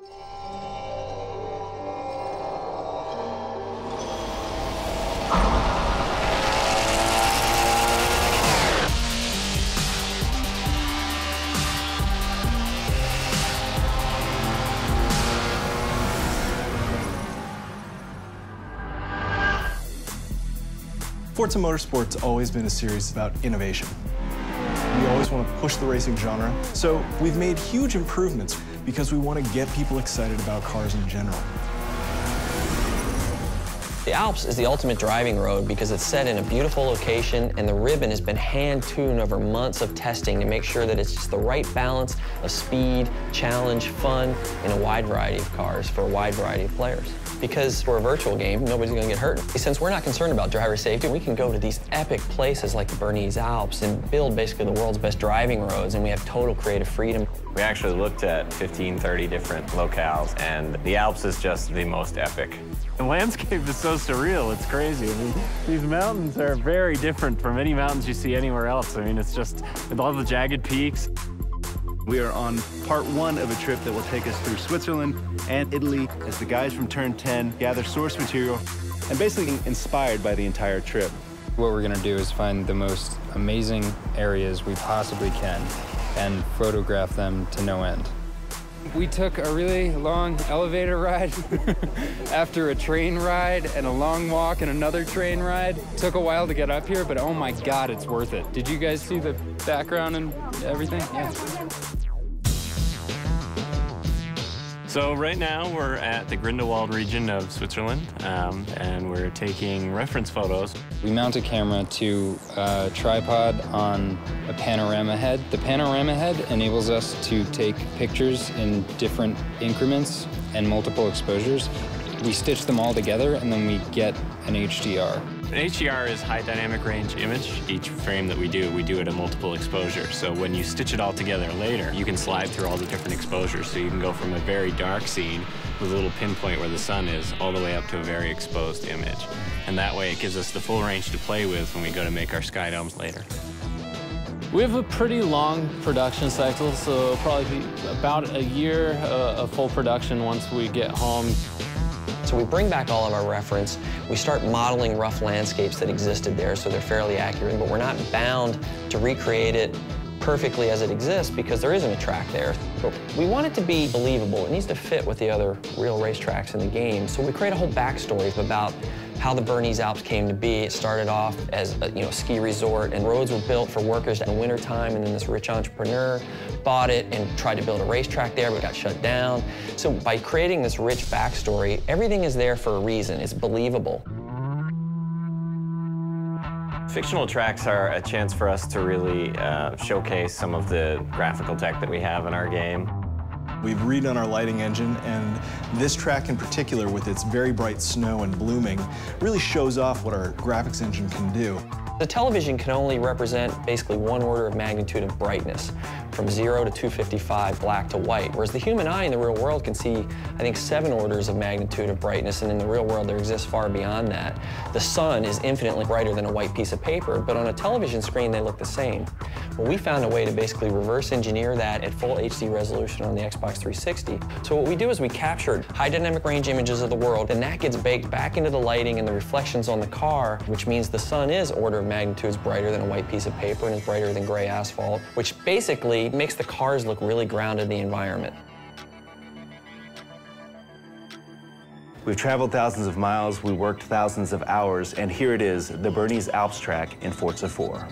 Forza Motorsport's always been a series about innovation. We always want to push the racing genre, so we've made huge improvements because we want to get people excited about cars in general. The Alps is the ultimate driving road because it's set in a beautiful location, and the ribbon has been hand-tuned over months of testing to make sure that it's just the right balance of speed, challenge, fun, in a wide variety of cars for a wide variety of players. Because for a virtual game, nobody's gonna get hurt. Since we're not concerned about driver safety, we can go to these epic places like the Bernese Alps and build basically the world's best driving roads, and we have total creative freedom. We actually looked at 15, 30 different locales, and the Alps is just the most epic. The landscape is so surreal, it's crazy. I mean, these mountains are very different from any mountains you see anywhere else. I mean, it's just, with all the jagged peaks. We are on part 1 of a trip that will take us through Switzerland and Italy as the guys from Turn 10 gather source material and basically inspired by the entire trip. What we're going to do is find the most amazing areas we possibly can and photograph them to no end. We took a really long elevator ride after a train ride and a long walk and another train ride. Took a while to get up here, but oh my God, it's worth it. Did you guys see the background and everything? Yeah. So right now we're at the Grindelwald region of Switzerland, and we're taking reference photos. We mount a camera to a tripod on a panorama head. The panorama head enables us to take pictures in different increments and multiple exposures. We stitch them all together, and then we get an HDR. An HDR is high dynamic range image. Each frame that we do at a multiple exposure. So when you stitch it all together later, you can slide through all the different exposures. So you can go from a very dark scene with a little pinpoint where the sun is, all the way up to a very exposed image. And that way it gives us the full range to play with when we go to make our sky domes later. We have a pretty long production cycle, so it'll probably be about a year of full production once we get home. So we bring back all of our reference, we start modeling rough landscapes that existed there so they're fairly accurate, but we're not bound to recreate it perfectly as it exists because there isn't a track there. But we want it to be believable. It needs to fit with the other real racetracks in the game. So we create a whole backstory about how the Bernese Alps came to be. It started off as a ski resort, and roads were built for workers in the wintertime, and then this rich entrepreneur bought it and tried to build a racetrack there, but got shut down. So by creating this rich backstory, everything is there for a reason. It's believable. Fictional tracks are a chance for us to really showcase some of the graphical tech that we have in our game. We've redone our lighting engine, and this track in particular, with its very bright snow and blooming, really shows off what our graphics engine can do. The television can only represent basically one order of magnitude of brightness, from 0 to 255, black to white, whereas the human eye in the real world can see, I think, 7 orders of magnitude of brightness, and in the real world there exists far beyond that. The sun is infinitely brighter than a white piece of paper, but on a television screen they look the same. Well, we found a way to basically reverse engineer that at full HD resolution on the Xbox 360. So what we do is we captured high dynamic range images of the world, and that gets baked back into the lighting and the reflections on the car, which means the sun is order of magnitudes brighter than a white piece of paper and is brighter than gray asphalt, which basically makes the cars look really grounded in the environment. We've traveled thousands of miles, we worked thousands of hours, and here it is, the Bernese Alps track in Forza 4.